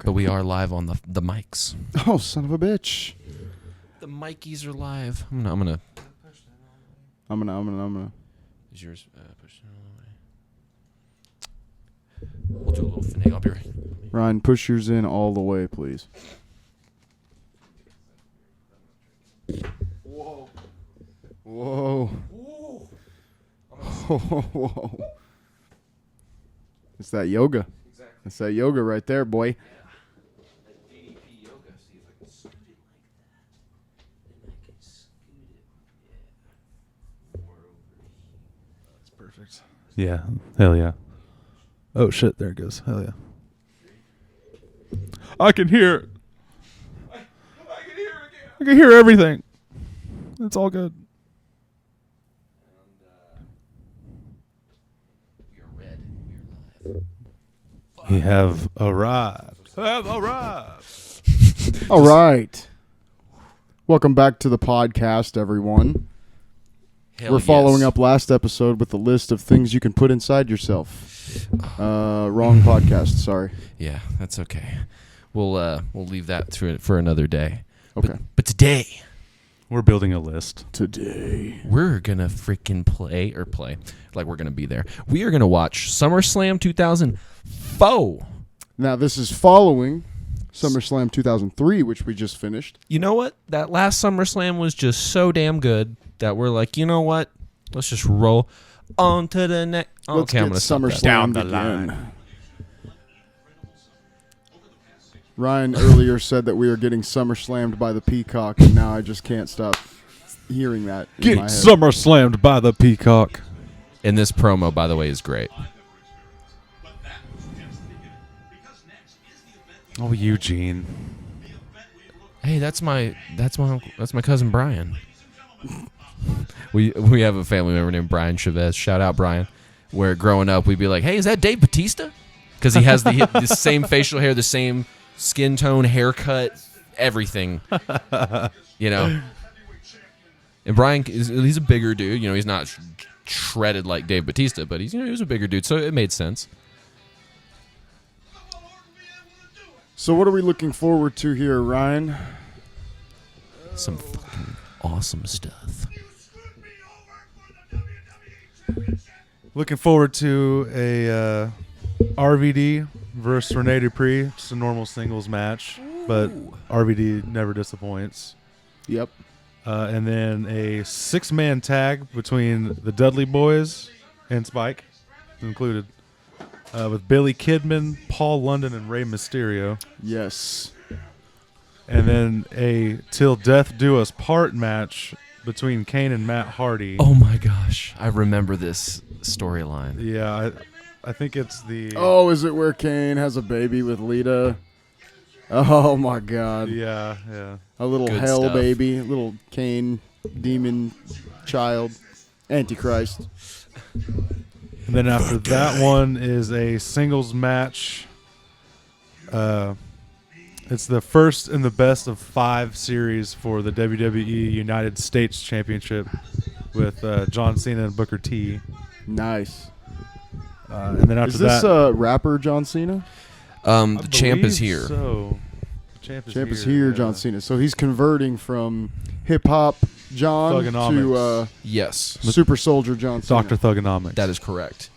But we are live on the mics. Oh, son of a bitch! The mikies are live. I'm gonna. Is yours pushed all the way? We'll do a little finagle. I'll be right. Ryan, push yours in all the way, please. Whoa. Whoa. Whoa. It's that yoga. Exactly. It's that yoga right there, boy. Yeah. That DDP yoga. See if I can scoot it like that. And I can scoot it. Yeah. More over here. That's perfect. Yeah. Hell yeah. Oh, shit. There it goes. Hell yeah. I can hear it. I can hear it again. I can hear everything. It's all good. We are red. We are live. We have arrived. Have arrived. All right. Welcome back to the podcast, everyone. Hell We're following yes. up last episode with the list of things you can put inside yourself. Wrong podcast. Sorry. Yeah, that's okay. We'll leave that for another day. Okay. But today We're building a list. Today. we're gonna freaking play like we're gonna be there. We are gonna watch SummerSlam 2004. Now, this is following SummerSlam 2003, which we just finished. You know what? That last SummerSlam was just so damn good that we're like, you know what? Let's just roll on to the next. Let's Okay, I'm get gonna stop that. SummerSlam Down the again. line. Ryan earlier said that we are getting SummerSlammed by the Peacock, and now I just can't stop hearing that in Get my head. SummerSlammed by the Peacock. And this promo, by the way, is great. Oh, Eugene. Hey, that's my cousin Brian. We have a family member named Brian Chavez. Shout out Brian. Where growing up we'd be like, "Hey, is that Dave Batista?" Because he has the same facial hair, the same skin tone, haircut, everything. You know. And Brian, he's a bigger dude. You know, he's not shredded like Dave Batista, but he was a bigger dude, so it made sense. So what are we looking forward to here, Ryan? Some fucking awesome stuff. Looking forward to a RVD versus Rene Dupree. Just a normal singles match, but RVD never disappoints. Yep. And then a 6-man tag between the Dudley boys and Spike included, with Billy Kidman, Paul London, and Rey Mysterio. Yes. And then a Till Death Do Us Part match between Kane and Matt Hardy. Oh my gosh, I remember this storyline. Yeah, I think it's the... Oh, is it where Kane has a baby with Lita? Oh my God. Yeah, yeah. A little Good hell stuff. baby, a little Kane demon child, Antichrist. And then after that one is a singles match. It's the first and the best of 5 series for the WWE United States Championship with John Cena and Booker T. Nice. And then after Is this that, rapper John Cena? The champ is believe here. So. The champ Champ is here, yeah. John Cena. So he's converting from hip hop John to Thugonomics. Yes, Super Soldier John Cena. Dr. Thugonomics. that is correct.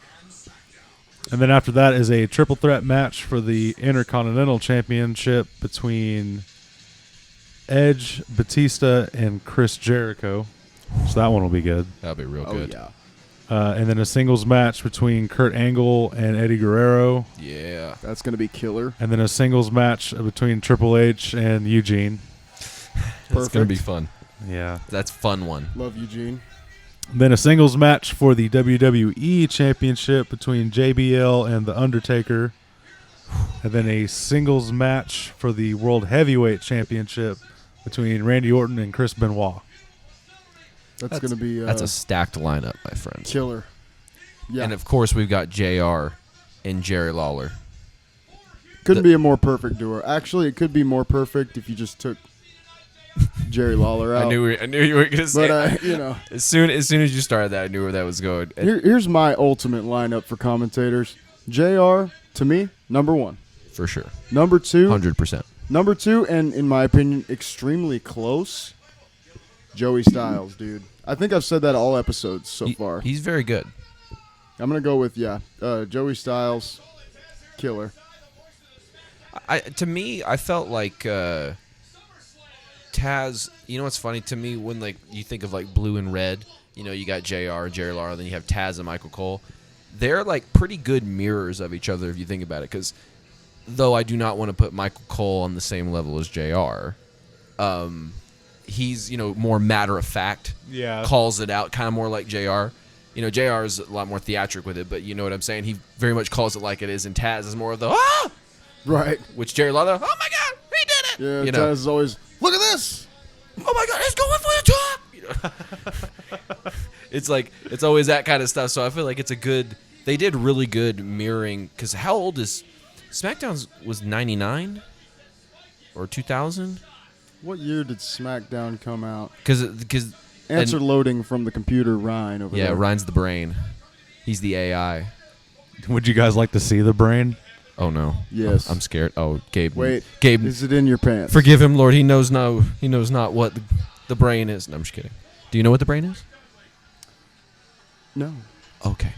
And then after that is a triple threat match for the Intercontinental Championship between Edge, Batista, and Chris Jericho. So that one will be good. That'll be real Oh good. yeah. And then a singles match between Kurt Angle and Eddie Guerrero. Yeah. That's gonna be killer. And then a singles match between Triple H and Eugene. It's gonna be fun. Yeah. That's a fun one. Love Eugene. Then a singles match for the WWE Championship between JBL and The Undertaker. And then a singles match for the World Heavyweight Championship between Randy Orton and Chris Benoit. That's gonna be That's a stacked lineup, my friend. killer. Yeah. And of course, we've got JR and Jerry Lawler. Couldn't be a more perfect duo. Actually, it could be more perfect if you just took Jerry Lawler out. I knew you were gonna say. But you know, as soon as you started that, I knew where that was going. And here's my ultimate lineup for commentators. JR, to me, number 1. For sure. Number 2, 100%. Number 2, and in my opinion, extremely close, Joey Styles, dude. I think I've said that all episodes so far. He's very good. I'm going to go with, Joey Styles, killer. To me, I felt like Taz, you know what's funny to me when like you think of like blue and red, you know, you got JR and Jerry Lawler, then you have Taz and Michael Cole. They're like pretty good mirrors of each other if you think about it, because though I do not want to put Michael Cole on the same level as JR, he's, you know, more matter of fact. Yeah. Calls it out kind of more like JR. You know, JR is a lot more theatric with it, but you know what I'm saying? He very much calls it like it is, and Taz is more of the, ah! Right. Which Jerry Lawler, oh my God, he did it! Yeah, you Taz know? is always, look at this! Oh my God, he's going for the top! You know? It's like, it's always that kind of stuff, so I feel like it's a good, they did really good mirroring, because how old is, SmackDown was 99? Or 2000? What year did SmackDown come out? Because Answer loading from the computer, Ryne over there. Yeah, Ryan's the brain. He's the AI. Would you guys like to see the brain? Oh no. Yes. I'm scared. Oh, Gabe. Wait. Gabe. Is it in your pants? Forgive him, Lord. He knows not what the brain is. No, I'm just kidding. Do you know what the brain is? No. Okay.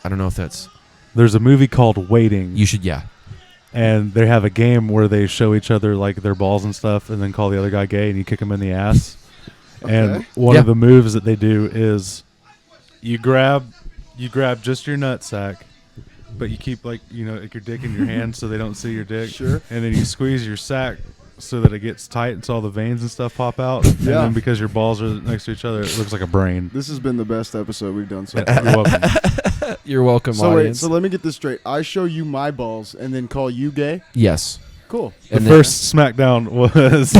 I don't know if that's. There's a movie called Waiting. You should, yeah. And they have a game where they show each other like their balls and stuff, and then call the other guy gay, and you kick him in the ass. Okay. And one of the moves that they do is you grab just your nutsack, but you keep like your dick in your hand so they don't see your dick. Sure. And then you squeeze your sack so that it gets tight and so all the veins and stuff pop out. And then because your balls are next to each other, it looks like a brain. This has been the best episode we've done so far. You're welcome. You're welcome, So audience. so let me get this straight. I show you my balls and then call you gay? Yes. Cool. The first SmackDown was That's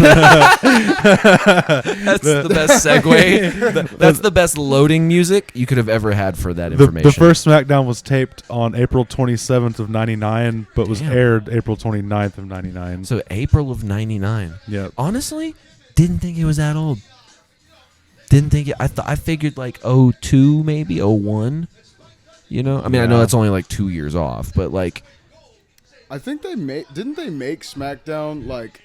the best segue. That's the best loading music you could have ever had for that information. the first SmackDown was taped on April 27th of 99, but was aired April 29th of 99. So April of 99. Yeah. Honestly, didn't think it was that old. Didn't think it. I figured like 02, maybe 01. You know? I mean, I know that's only like 2 years off, but like I think didn't they make SmackDown like,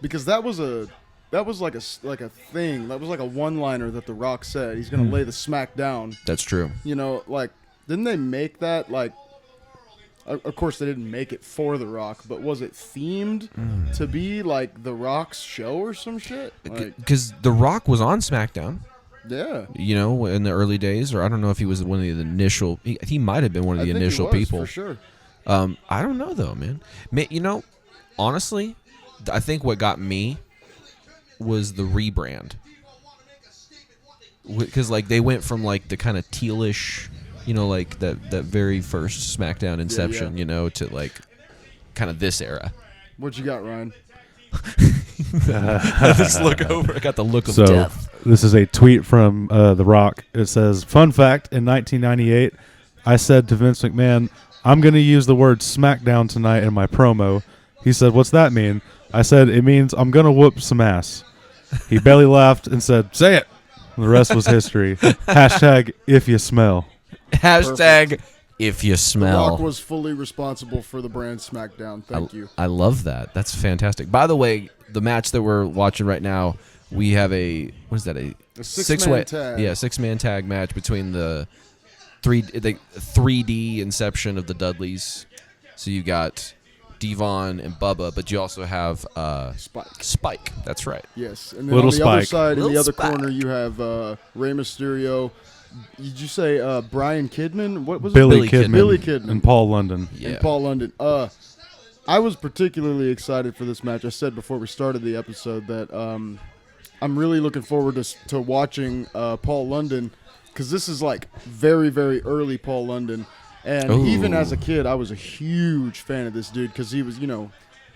because that was like a thing. That was like a one-liner that The Rock said. He's going to lay the smack down. that's true. You know, like, didn't they make that like, of course they didn't make it for The Rock, but was it themed to be like The Rock's show or some shit? Because The Rock was on SmackDown. Yeah. You know, in the early days, or I don't know if he was one of the initial. He might have been one of the initial people. For sure. I don't know though, man. You know, honestly, I think what got me was the rebrand, because like they went from like the kind of tealish, you know, like that very first SmackDown inception, you know, to like kind of this era. What you got, Ryne? I just look over. I got the look of death. This is a tweet from The Rock. It says, "Fun fact: in 1998, I said to Vince McMahon, I'm going to use the word SmackDown tonight in my promo. He said, what's that mean? I said, it means I'm going to whoop some ass. He belly laughed and said, say it. And the rest was history. Hashtag if you smell. Hashtag if you The smell. Rock was fully responsible for the brand SmackDown. Thank you. I love that. That's fantastic. By the way, the match that we're watching right now, we have a six-man tag. Yeah, 6-man tag match between the 3D inception of the Dudleys. So you got Devon and Bubba, but you also have Spike. That's right. Yes, and then Little on the other Spike. side, in the Little other Spike. corner, you have Rey Mysterio. Did you say Brian Kidman? What was Billy it? Kidman. Billy Kidman. And Paul London. Yeah. And Paul London. I was particularly excited for this match. I said before we started the episode that I'm really looking forward to watching Paul London, because this is like very, very early Paul London. And even as a kid, I was a huge fan of this dude because he was,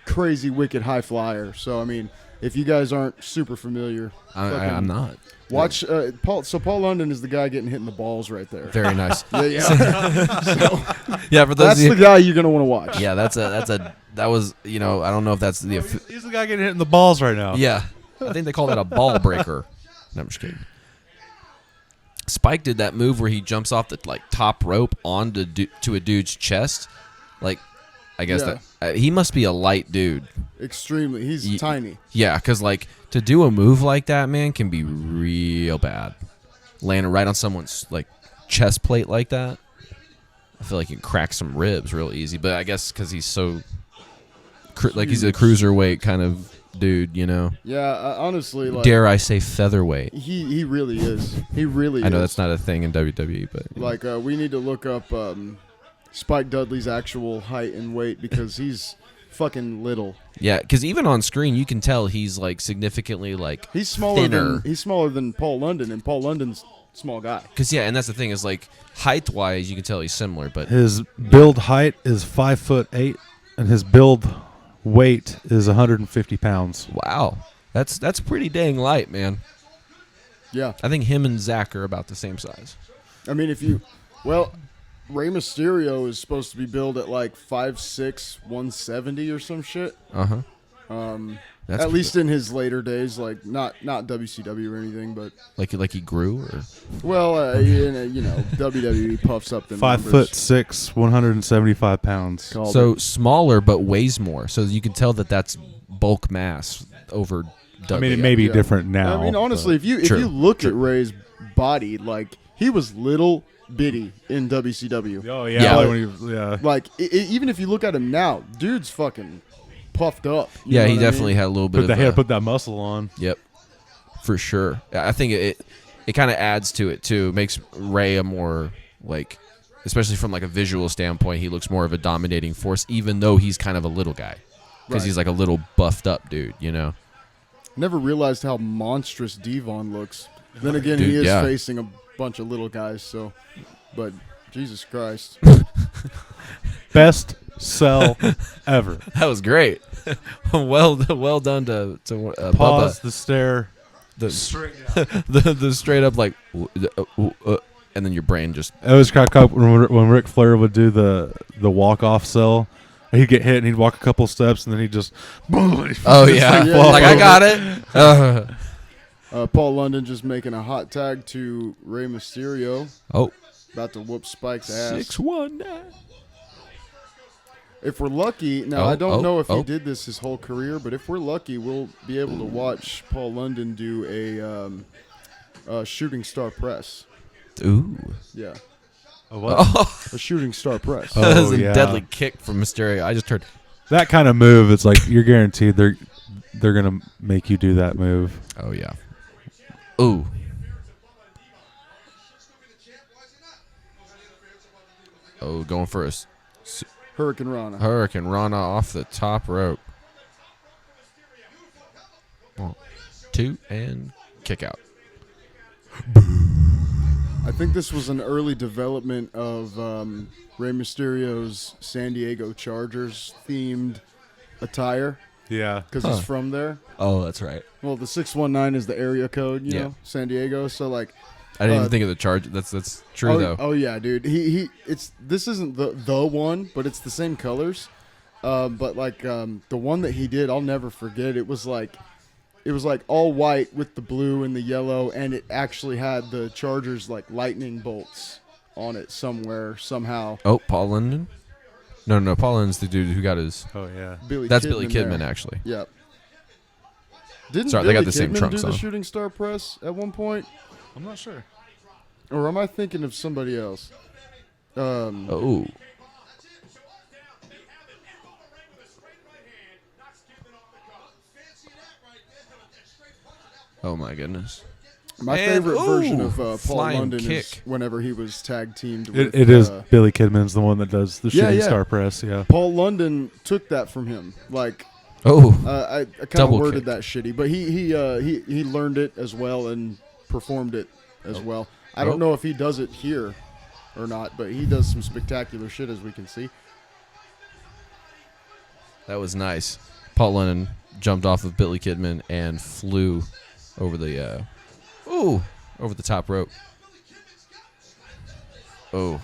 crazy, wicked high flyer. So, I mean, if you guys aren't super familiar, I'm not. watch Paul. So Paul London is the guy getting hit in the balls right there. Very nice. Yeah. Yeah, for those That's of you, the guy you're going to want to watch. yeah, that was, I don't know if that's the He's the guy getting hit in the balls right now. yeah. I think they call that a ball breaker. No, I'm just kidding. Spike did that move where he jumps off the top rope onto to a dude's chest. Like, I guess Yeah. that he must be a light dude. Extremely. He's tiny. Yeah, because like to do a move like that, man, can be real bad. Landing right on someone's like chest plate like that, I feel like you can crack some ribs real easy. But I guess because he's so like he's a cruiserweight kind of dude, you know. Yeah, honestly, like Dare I say featherweight? he really is. He really is. I know that's not a thing in WWE, but Like we need to look up Spike Dudley's actual height and weight because he's fucking little. yeah, because even on screen you can tell he's like significantly like He's smaller thinner. than Paul London, and Paul London's a small guy. Because yeah, and that's the thing is like height wise you can tell he's similar, but His build height is 5'8", and his build weight is 150 pounds. wow, that's pretty dang light, man. Yeah, I think him and Zach are about the same size. I mean Rey Mysterio is supposed to be billed at like 5'6", 170 or some shit. That's At least in his later days, like not WCW or anything, but like he grew or WWE puffs up the numbers. 5'6", 175 pounds. Called so it. smaller but weighs more, so you can tell that's bulk mass over. I mean, it may be different now. I mean, honestly, if you look at Ray's body, like he was little bitty in WCW. Oh yeah, Yeah. like when he was- yeah. Like even if you look at him now, dude's fucking puffed up. You Yeah, know he what I definitely mean? had a little bit Put of. the put that muscle on. Yep, for sure. I think it kind of adds to it too. It makes Ray a more like, especially from like a visual standpoint, he looks more of a dominating force, even though he's kind of a little guy, because Right. he's like a little buffed up dude, you know. Never realized how monstrous Devon looks. Then again, Dude, he is yeah. facing a bunch of little guys. So, but Jesus Christ, Best sell ever. That was great. well done to Pause Bubba. the stare. The straight up like, and then your brain just. It was crack up when Ric Flair would do the walk off sell. He'd get hit and he'd walk a couple steps and then he'd just. Oh yeah, Yeah, like yeah. I got it. Paul London just making a hot tag to Rey Mysterio, Oh, about to whoop Spike's ass. 619. If we're lucky, now Oh, I don't know if oh. he did this his whole career, but if we're lucky, we'll be able to watch Paul London do a shooting star press. Ooh. Yeah, A what? a shooting star press. Oh, That was a yeah. deadly kick from Mysterio. I just heard. That kind of move, it's like you're guaranteed they're gonna make you do that move. Oh yeah. Ooh. Oh, going for us. Hurricane Rana. Hurricane Rana off the top rope. 1, 2, and kick out. I think this was an early development of Rey Mysterio's San Diego Chargers themed attire Yeah. because he's from there. Oh, that's right. Well, the 619 is the area code, you Yeah. know, San Diego. So like, I didn't even think of the charge. That's true though. oh yeah, dude. This isn't the one, but it's the same colors. But like the one that he did, I'll never forget. It was like all white with the blue and the yellow, and it actually had the Chargers like lightning bolts on it somewhere somehow. Oh, Paul London. No. Paul London's the dude who got his. Oh yeah. That's Billy Kidman, there. actually. Yep. Didn't Sorry, they Billy got the same Kidman trunks do on. the shooting star press at one point, I'm not sure. or am I thinking of somebody else? Oh. Oh my goodness. My And, favorite version ooh, of Paul flying London is kick. whenever he was tag teamed with. It is Billy Kidman's the one that does the Yeah, shooting yeah. star press. Yeah. Paul London took that from him. Like Oh. I kind of Double worded kick. that shitty, but he learned it as well and performed it as well. I don't know if he does it here or not, but he does some spectacular shit as we can see. That was nice. Paul London jumped off of Billy Kidman and flew over the over the top rope. Oh.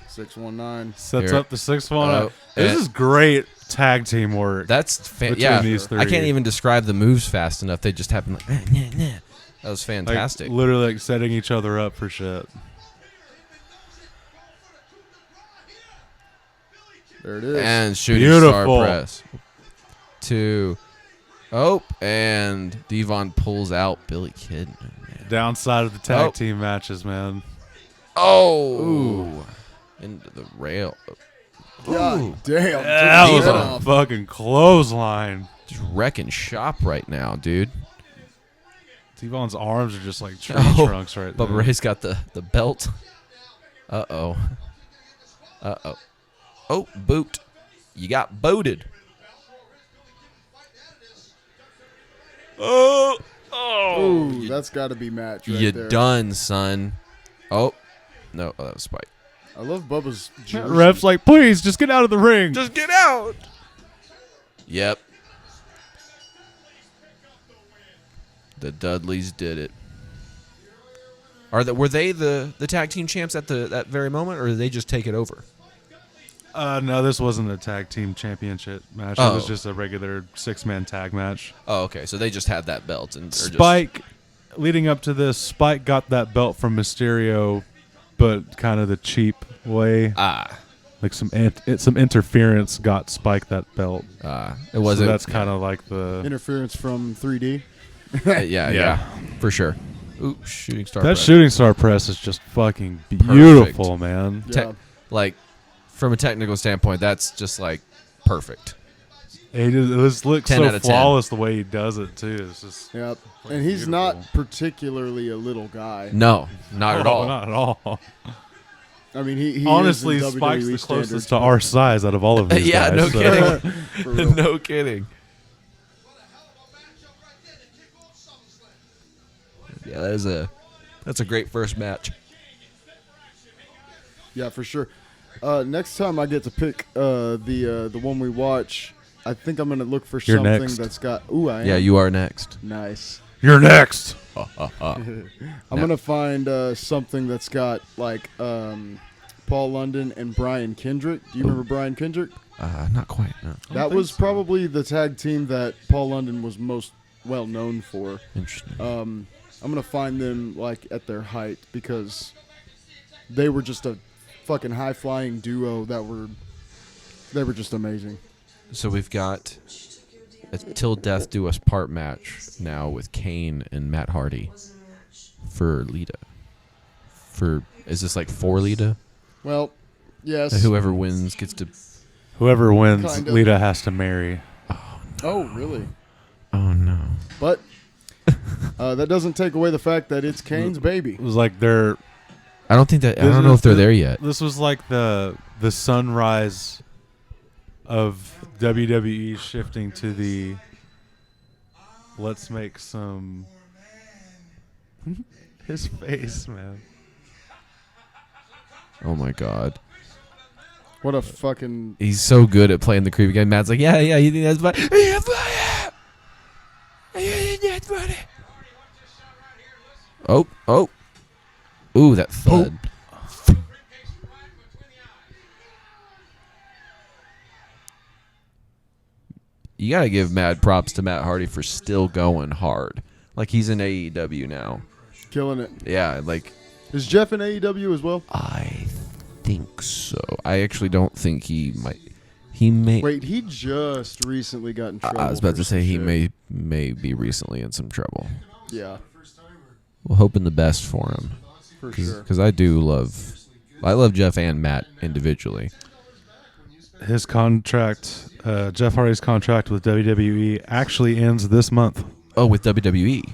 619. Sets Here. up the 6-1. Oh, This and- is great tag team work. That's Between yeah. these three. I can't even describe the moves fast enough. They just happen like that was like, fantastic. literally like setting each other up for shit. There it is. And shooting Beautiful. star press. 2. Oh, and Devon pulls out Billy Kidman. Man. Downside of the tag team matches, man. Oh. Ooh. Into the rail. God Ooh. damn. That was Devon. a fucking clothesline. Just wrecking shop right now, dude. Devon's arms are just like tree trunks right Bubba there. Ray's got the belt. Uh-oh. Uh-oh. Oh, boot. You got booted. Oh. Ooh, that's got to be match right You there. done, son. Oh. No, that was Spike. I love Bubba's jersey. Ref's like, please, just get out of the ring. Just get out. Yep. The Dudleys did it. Were they the tag team champs at that very moment, or did they just take it over? No, this wasn't a tag team championship match. It was just a regular 6-man tag match. Oh, okay. So they just had that belt and Spike, leading up to this, Spike got that belt from Mysterio, but kind of the cheap way. Like some interference got Spike that belt. It wasn't. So that's kind of like the Interference from 3D. yeah, for sure. Ooh, shooting star. that press. shooting star press is just fucking beautiful, man. Yeah. Like, from a technical standpoint, that's just like perfect. It looks 10 so out of 10. flawless the way he does it too. It's just Yep. fucking And he's beautiful. not particularly a little guy. No, not at all. Not at all. I mean, he Honestly, is in Spike's WWE the closest standards, to our size out of all of these Yeah, guys. no so- kidding. for real. No kidding. Yeah, that's a great first match. Yeah, for sure. Next time I get to pick the one we watch, I think I'm gonna look for You're something next. that's got. Ooh, I am. Yeah, you are next. Nice. You're next. I'm gonna find something that's got like Paul London and Brian Kendrick. Do you remember Brian Kendrick? Not quite. No. That was probably the tag team that Paul London was most well known for. Interesting. I'm gonna find them like at their height because they were just a fucking high flying duo they were just amazing. So we've got a Till Death Do Us Part match now with Kane and Matt Hardy for Lita. Is this like for Lita? Well, yes. Whoever wins gets to. Whoever wins, Kind of. Lita has to marry. Oh, really? Oh no. But that doesn't take away the fact that it's Kane's baby. It was like they're. I don't think that. I don't know if they're there yet. This was like the sunrise of WWE shifting to the. Let's make some. His face, man. Oh my god. What a fucking. He's so good at playing the creepy guy. Matt's like, yeah, you think that's funny? Yeah, funny. You think that's funny? Oh. Ooh, that thud. You gotta give mad props to Matt Hardy for still going hard. Like, he's in AEW now. Killing it. Yeah, like, Is Jeff in AEW as well? I think so. I actually don't think he might. He may. Wait, he just recently got in trouble. I was about for to say some he shit. may be recently in some trouble. Yeah, Well, hoping the best for him, for sure. because I love Jeff and Matt individually. His contract, Jeff Hardy's contract with WWE, actually ends this month. Oh, with WWE.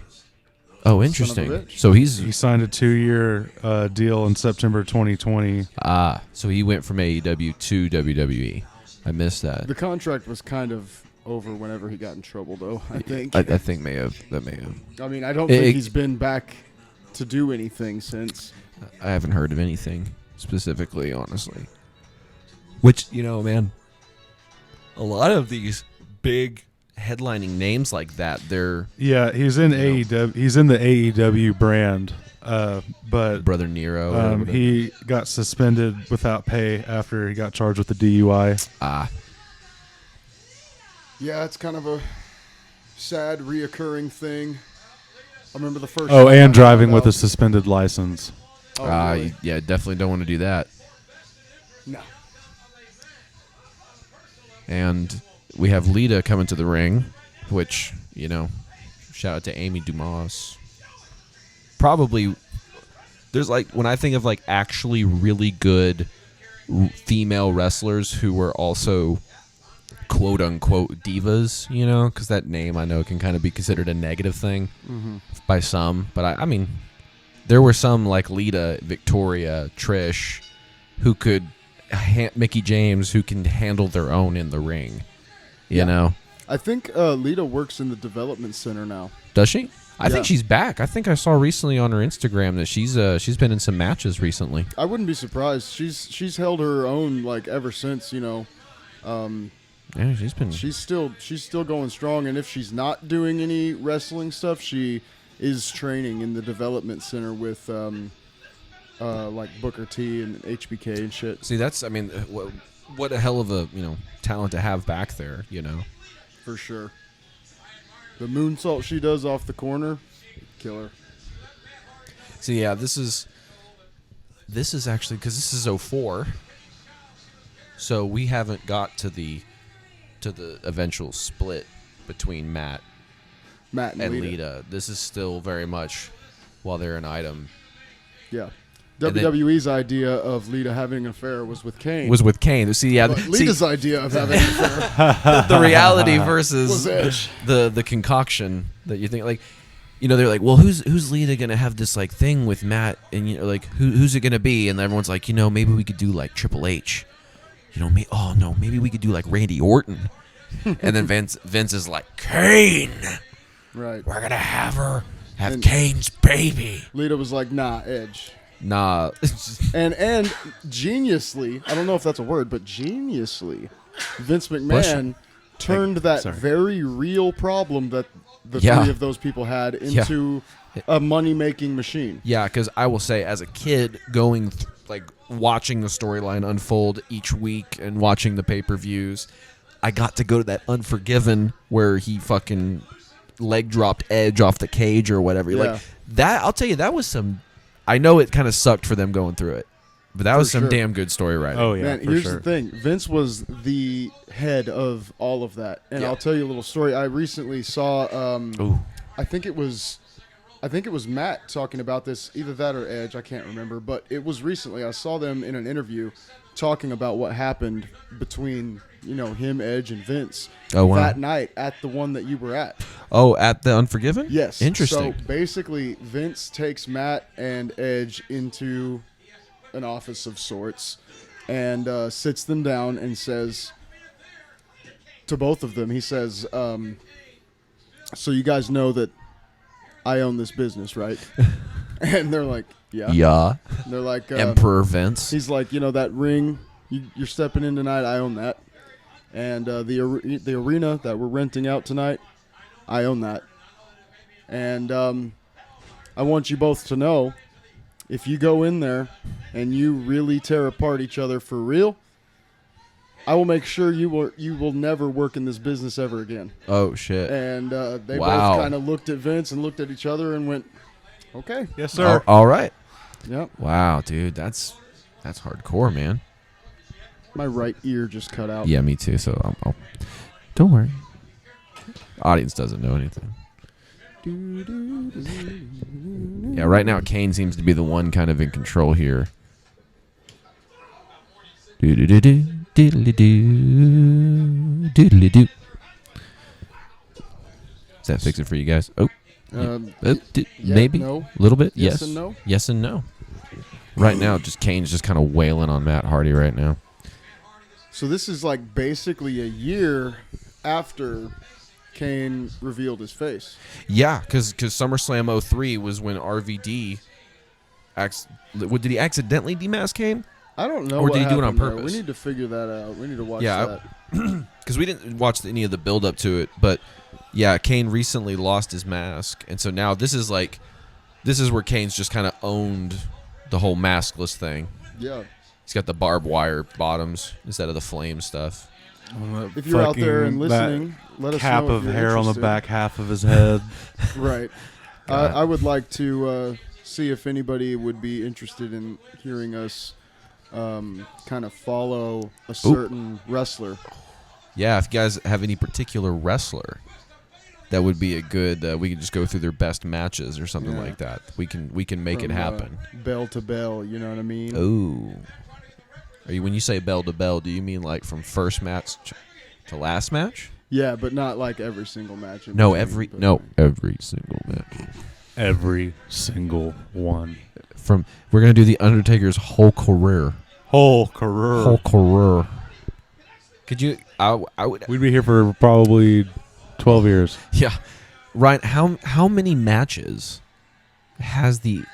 Oh, interesting. So He he's signed a 2-year deal in September 2020. so he went from AEW to WWE. I missed that. The contract was kind of over whenever he got in trouble, though. I think. I think that may have. I mean, I don't It- think he's been back to do anything since. I haven't heard of anything specifically, honestly. Which, man, a lot of these big headlining names like that, they're Yeah, he's in AEW. He's in the AEW brand, but Brother Nero. or whatever. he got suspended without pay after he got charged with the DUI. Yeah, it's kind of a sad, reoccurring thing. I remember the first. Oh, time I and driving found with a out- suspended license. Oh, really? Yeah, definitely don't want to do that. No. And we have Lita coming to the ring, which, shout out to Amy Dumas. Probably, there's when I think of actually really good female wrestlers who were also quote unquote divas, because that name I know can kind of be considered a negative thing by some. But I mean, there were some like Lita, Victoria, Trish, who could, Mickey James, who can handle their own in the ring. You know? I think Lita works in the development center now. Does she? I Yeah. think she's back. I think I saw recently on her Instagram that she's been in some matches recently. I wouldn't be surprised. She's held her own ever since. Yeah, she's been. She's still going strong. And if she's not doing any wrestling stuff, she is training in the development center with Booker T and HBK and shit. See, that's what a hell of a talent to have back there. For sure. The moonsault she does off the corner, killer. So yeah, this is actually, because this is 04, so we haven't got to the eventual split between Matt and Lita. This is still very much while they're an item. Yeah. And then- WWE's idea of Lita having an affair was with Kane. Was with Kane. See, yeah, But Lita's idea of having an affair the reality was versus Edge. the concoction that you think they're like, well, who's Lita gonna have this thing with Matt, and who's it gonna be? And everyone's like, maybe we could do Triple H. Maybe we could do Randy Orton. And then Vince is like, Kane. Right. We're gonna have And- Kane's baby. Lita was like, nah, Edge. Nah. And geniusly, I don't know if that's a word, but geniusly, Vince Bless McMahon turned that sorry. very real problem that the Yeah. three of those people had into a money-making machine. Yeah, because I will say, as a kid, going watching the storyline unfold each week and watching the pay-per-views, I got to go to that Unforgiven where he fucking leg dropped Edge off the cage or whatever. Yeah. That, I'll tell you, that was some. I know it kind of sucked for them going through it, but that was some sure. damn good story writing. Oh yeah, Man, for here's sure. the thing. Vince was the head of all of that. And Yeah. I'll tell you a little story. I recently saw Ooh. I think it was Matt talking about this, either that or Edge, I can't remember, but it was recently. I saw them in an interview talking about what happened between, him, Edge, and Vince Oh, wow. that night at the one that you were at. Oh, at the Unforgiven? Yes. Interesting. So basically, Vince takes Matt and Edge into an office of sorts and sits them down and says to both of them, he says, so you guys know that I own this business, right? And they're like, yeah. Yeah. And they're like, Emperor Vince. he's like, that ring you're stepping in tonight, I own that. And the arena that we're renting out tonight, I own that. And I want you both to know, if you go in there and you really tear apart each other for real, I will make sure you will never work in this business ever again. Oh, shit. And they Wow. both kind of looked at Vince and looked at each other and went, okay. Yes, sir. All right. Yep. Wow, dude. That's hardcore, man. My right ear just cut out. Yeah, me too. So don't worry. Audience doesn't know anything. Yeah, right now Kane seems to be the one kind of in control here. Doodly-doo, doodly-doo, doodly-doo. Does that fix it for you guys? Oh, Yeah, maybe no. a little bit. Yes Yes and no. Yes and no. Right now, Kane's just kind of wailing on Matt Hardy right now. So this is basically a year after Kane revealed his face. Yeah, because SummerSlam 03 was when RVD. Did he accidentally demask Kane? I don't know. Or what did he do it on happened there. purpose? We need to figure that out. We need to watch Yeah, that. Because we didn't watch any of the build up to it, but yeah, Kane recently lost his mask, and so now this is where Kane's just kind of owned the whole maskless thing. Yeah. He's got the barbed wire bottoms instead of the flame stuff. If you're out there and Fucking listening, let us cap know if of you're hair on the interested. back half of his head. Right. God. I would like to see if anybody would be interested in hearing us kind of follow a certain wrestler. Yeah, if you guys have any particular wrestler, that would be a good. We could just go through their best matches or something like that. We can make it From, happen. Bell to bell, you know what I mean? Ooh. When you say bell to bell, do you mean like from first match to last match? Yeah, but not like every single match. No, every single match. Every single one. We're gonna do the Undertaker's whole career. Whole career. Whole career. Could you? I would. We'd be here for probably 12 years. Yeah, Ryan. How many matches has the?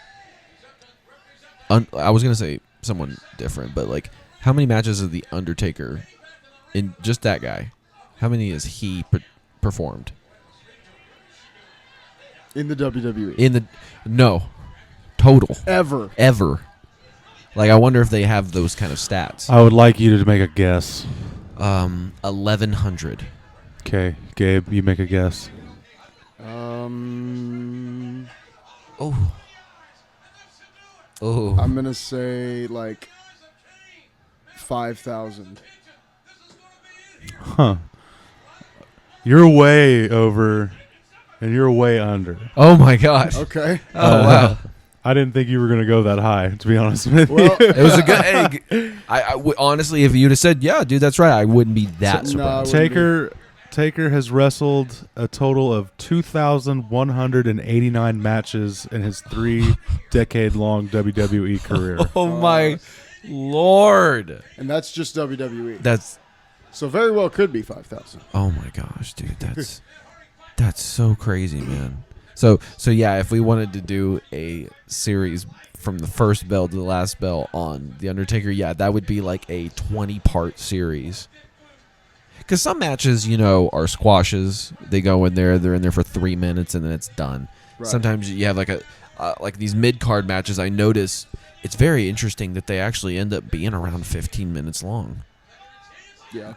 I was gonna say someone different, but like, how many matches is the Undertaker in just that guy? How many has he performed in the WWE? Total ever. Like, I wonder if they have those kind of stats. I would like you to make a guess. 1,100. Okay, Gabe, you make a guess. Oh. I'm gonna say like 5,000. Huh. You're way over, and you're way under. Oh my gosh. Okay. Oh wow. I didn't think you were going to go that high, to be honest with Well, you. It was a good. Honestly, if you'd have said, "Yeah, dude, that's right," I wouldn't be that No, surprised. Taker has wrestled a total of 2,189 matches in his 3-decade-long WWE career. Oh my Lord. And that's just WWE. That's. So very well could be 5,000. Oh my gosh, dude, that's so crazy, man. So yeah, if we wanted to do a series from the first bell to the last bell on The Undertaker, yeah, that would be like a 20-part series. Because some matches, are squashes. They go in there, they're in there for 3 minutes, and then it's done. Right. Sometimes you have like these mid-card matches. I notice it's very interesting that they actually end up being around 15 minutes long. Yeah.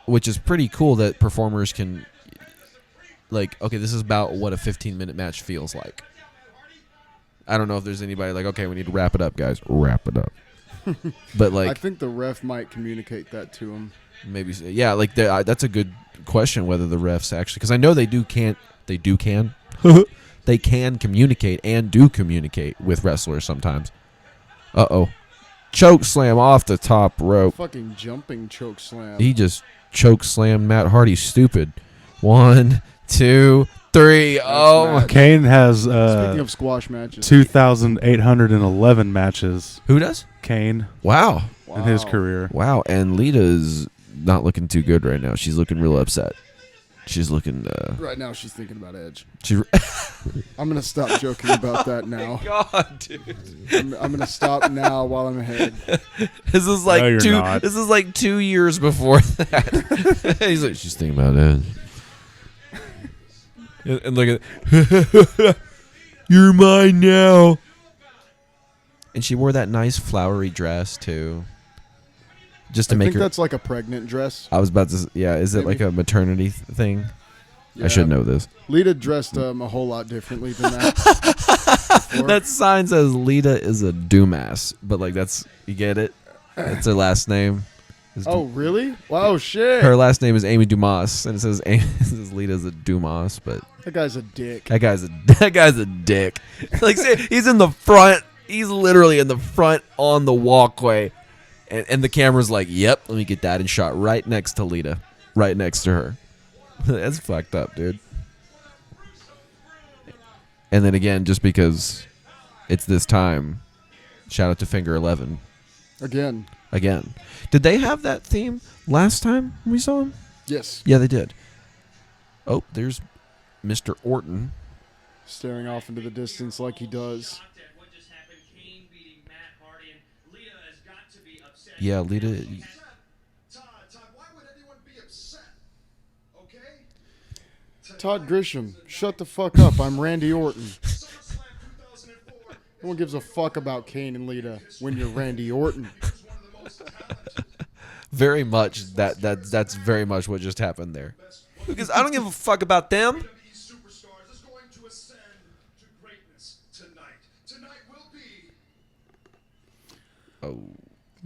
Which is pretty cool that performers can, like, okay, this is about what a 15-minute match feels like. I don't know if there's anybody like, okay, we need to wrap it up, guys. Wrap it up. But like, I think the ref might communicate that to him. Maybe, yeah, like that's a good question whether the refs actually, because I know they can they can communicate and do communicate with wrestlers sometimes. Choke slam off the top rope. Fucking jumping choke slam. He just choke slammed Matt Hardy. Stupid. 1, 2, 3. Oh, match. Kane has Speaking of squash matches, 2,811 matches. who does? Kane Wow. in his career. Wow. And Lita's not looking too good right now. She's looking real upset. She's looking. Right now, she's thinking about Edge. She. I'm gonna stop joking about that now. God, dude. I'm gonna stop now while I'm ahead. This is like No, you're two. not. This is like 2 years before that. He's like, she's thinking about Edge. And look at, you're mine now. And she wore that nice flowery dress too, just to I make think her. that's like a pregnant dress. I was about to. Yeah, is it Maybe. like a maternity thing? Yeah. I should know this. Lita dressed a whole lot differently than that. before. That sign says Lita is a Dumas, but like that's, you get it. That's her last name. Oh, really? Wow, shit. Her last name is Amy Dumas, and it says Lita's a Dumas, but That guy's a dick. that guy's a dick. Like, see, he's in the front. He's literally in the front on the walkway, and the camera's like, "Yep, let me get that in shot right next to Lita, right next to her." That's fucked up, dude. And then again, just because it's this time, shout out to Finger 11 Again. again. Did they have that theme last time we saw him? Yes. Yeah, they did. Oh, there's Mr. Orton. Staring off into the distance like he does. Yeah, Lita. Todd, why would anyone be upset? Okay? Todd Grisham, shut the fuck up. I'm Randy Orton. SummerSlam 2004. No one gives a fuck about Kane and Lita when you're Randy Orton. Very much that's very much what just happened there. Because I don't give a fuck about them. WWE superstars is going to ascend to greatness tonight. Tonight will be Oh.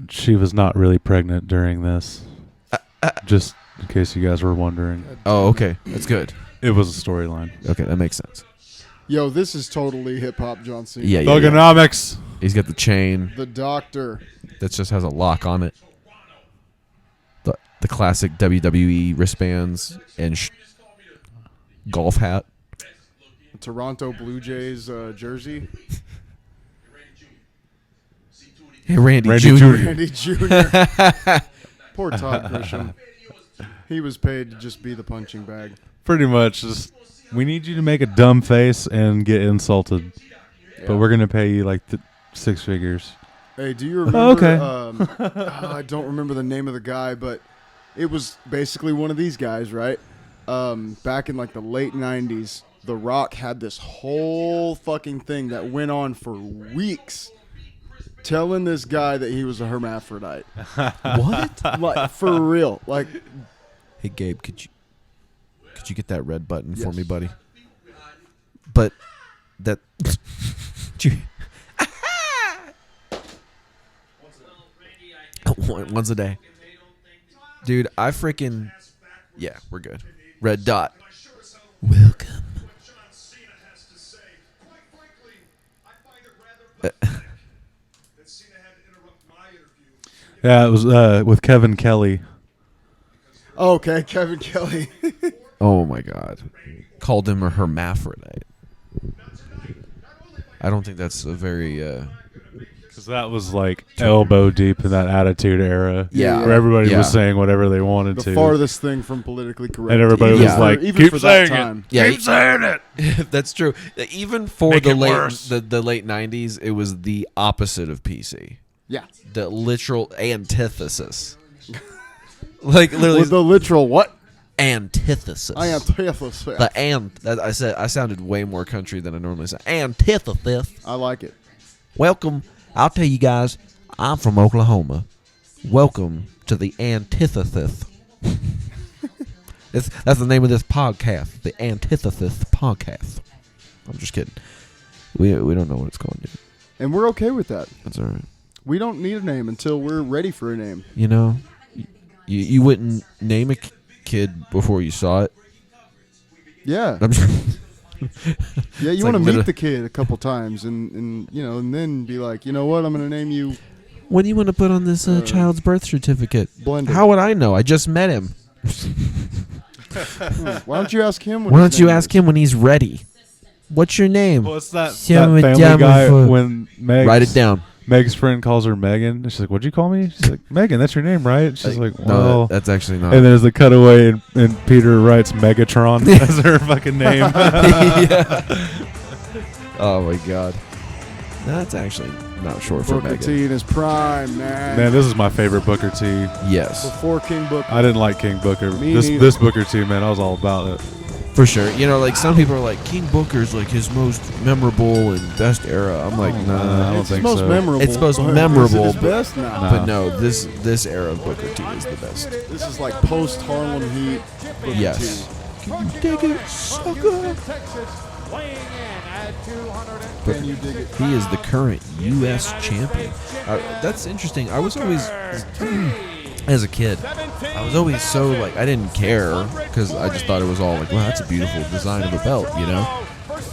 She was not really pregnant during this. Just in case you guys were wondering. Oh, okay. That's good. It was a storyline. Okay, that makes sense. Yo, this is totally hip hop John Cena. Yeah. Thugonomics. He's got the chain The Doctor. that just has a lock on it. The classic WWE wristbands and golf hat. The Toronto Blue Jays jersey. Hey, Randy Randy Jr. Randy Jr. Poor Todd Grisham. He was paid to just be the punching bag. Pretty much. Just, we need you to make a dumb face and get insulted. But we're going to pay you like 6 figures. Hey, do you remember? okay. I don't remember the name of the guy, but it was basically one of these guys, right? Back in like the late 90s, The Rock had this whole fucking thing that went on for weeks, telling this guy that he was a hermaphrodite. What? Like, for real. Like, Hey, Gabe, could you get that red button for Yes. me, buddy? But that once a day, dude. I freaking we're good. Red dot. Welcome. John Cena has to say. Quite frankly, I find it rather pathetic that Cena had to interrupt my interview. Yeah, it was with Kevin Kelly. okay, Kevin Kelly. Oh my God, called him a hermaphrodite. I don't think that's a very Because that was like elbow deep in that Attitude Era. Yeah. Where everybody Yeah. was saying whatever they wanted The to. farthest thing from politically correct. And everybody was like, even "Keep for that saying it." time. Yeah, Keep saying it. that's true. Even for Make the it late worse. the late 90s, it was the opposite of PC. Yeah. The literal antithesis. Like literally With the literal what? antithesis. I am Theophilus. I sounded way more country than I normally say. Antithesis. I like it. Welcome. I'll tell you guys, I'm from Oklahoma. Welcome to the antithesis. That's the name of this podcast, the Antithesis Podcast. I'm just kidding. We don't know what it's called yet. And we're okay with that. That's all right. We don't need a name until we're ready for a name. You know, you wouldn't name a kid before you saw it. Yeah. I'm just, Yeah, you like want to meet literally- the kid a couple times and you know, and then be like, you know what, I'm going to name you what do you want to put on this child's birth certificate? Blended. How would I know? I just met him. Why don't you ask him? What Why his don't you name ask is? him when he's ready? What's your name? What's that Shimmy family jammy guy foot. when Write it down. Meg's friend calls her Megan. She's like, "What'd you call me?" She's like, "Megan, that's your name, right?" She's like, no, "Well." that's actually not. And there's the cutaway, and Peter writes Megatron as her fucking name. Yeah. Oh my God. That's actually not short for Booker Megan. T in his prime, man. Man, this is my favorite Booker T. Yes, Before King Booker. I didn't like King Booker. Me This neither. this Booker T, man, I was all about it. for sure. You know, like some people are like King Booker's like his most memorable and best era. I'm like, I nah. don't It's think most so. memorable. It's most but memorable, Is it his but- best now? Nah. But no, this era of Booker T is the best. This is like post Harlem Heat. Booker Yes. T. Can you dig it, sucker? Can you dig it? He is the current U.S. champion. That's interesting. I was always, as a kid, I was always so like I didn't care because I just thought it was all like, wow, that's a beautiful design of a belt, you know.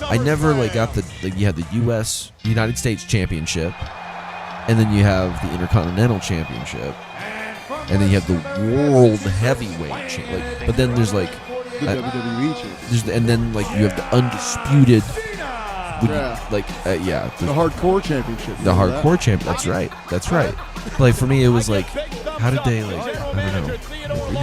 I never like got you had the U.S. United States Championship, and then you have the Intercontinental Championship, and then you have the World Heavyweight Championship. But then there's like, The WWE champion. and then like you have the undisputed. Yeah. The The hardcore championship. the Remember that? hardcore champ. That's right. That's right. Like for me, it was like, how did they like? I don't know.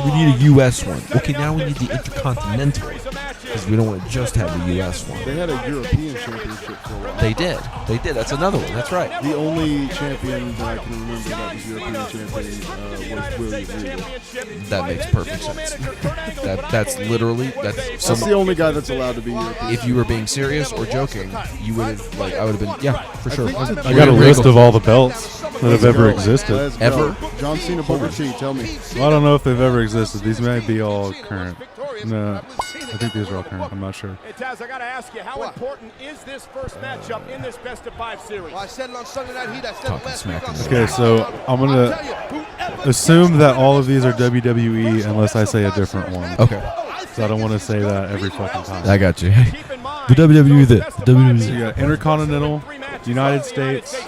We need a U.S. one. Okay, now we need the Intercontinental because we don't want to just have the U.S. one. They had a European championship for a while. They did. They did. That's another one. That's right. The only champion that I can remember that was European champion was William Regal. That makes perfect sense. That's literally that's. That's the only guy that's allowed to be European. If you were being serious or joking, you would have like I would have been for sure. think I got a list of all the belts that have ever existed. Let's go. Ever? John Cena, Booker T, tell me. Well, I don't know if they've ever existed. These may be all current. No. I think these are all current. I'm not sure. Hey, Taz, I got to ask you, how important is this first matchup in this best-of-5 series? Well, I said it on Sunday Night Heat. I said Talking it last smack week on in the Okay, so I'm going to assume that all of these are WWE unless I say a different one. Okay. So I don't want to say that every fucking time. I got you. Keep in mind, The WWE, the So WWE. you got Intercontinental, United States,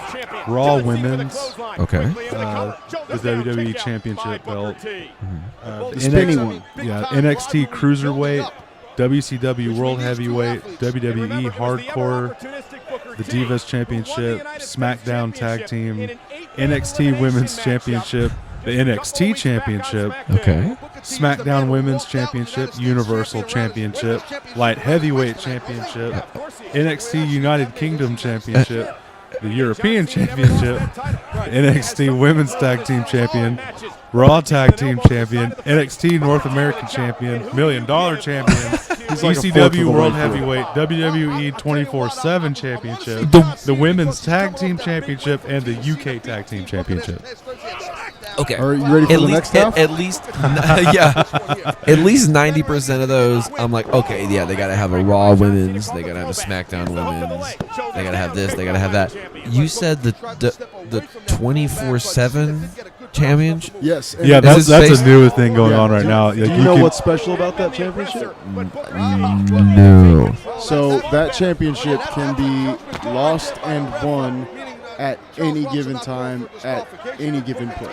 Raw Women's, Okay. the WWE Championship belt, The spinny one. Yeah, NXT Cruiserweight, WCW World Heavyweight, WWE Hardcore, the Divas Championship, SmackDown Tag Team, NXT Women's Championship, the NXT Championship, Okay. SmackDown Women's Championship, Universal Championship, Light Heavyweight Championship, NXT United Kingdom Championship, the European Championship, NXT Women's Tag Team Champion, Raw Tag Team Champion, NXT North American Champion, $1 Million Champion, like a fourth of ECW the World way through. Heavyweight, WWE 24/7 Championship, the Women's Tag Team Championship, and the UK Tag Team Championship. Okay. Are you ready for the next half? At least, yeah. At least 90% of those, I'm like, okay, yeah, they gotta have a Raw Women's, they gotta have a SmackDown Women's, they gotta have this, they gotta have that. You said the 24/7 championship. Yes. and Yeah, Is that's this a new thing going on right Do- now. Do Like, you know can- what's special about that championship? No. So that championship can be lost and won at any given time at any given place.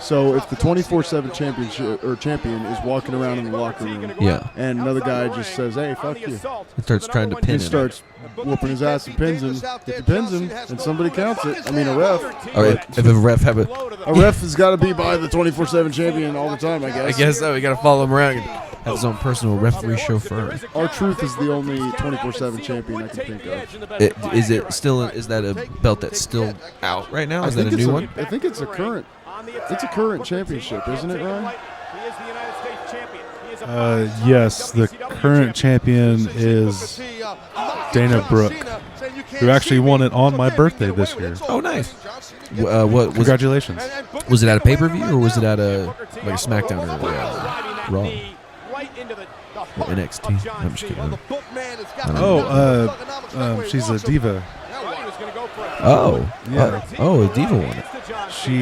So if the 24/7 championship or champion is walking around in the locker room, Yeah. and another guy just says, "Hey, fuck you," It starts trying to he pin him. starts whooping his ass and pins him. If he pins him and somebody counts it, I mean a ref. All right, if a ref have A ref has got to be by the 24/7 champion all the time, I guess. I guess so. We gotta follow him around. Have his own personal referee chauffeur. R-Truth is the only 24/7 champion I can think of. Is it still? Is that a belt that's still out right now? Is that a new one? I think it's a current. It's a current championship, isn't it, Ryan? Yes, the current champion is Dana Brooke, who actually won it on my birthday this year. Oh, nice. What was? Congratulations. Was it at a pay-per-view or was it at a like a SmackDown or Raw? Or NXT? I'm just kidding. She's a diva. Oh, Yeah. Oh, a diva won it. She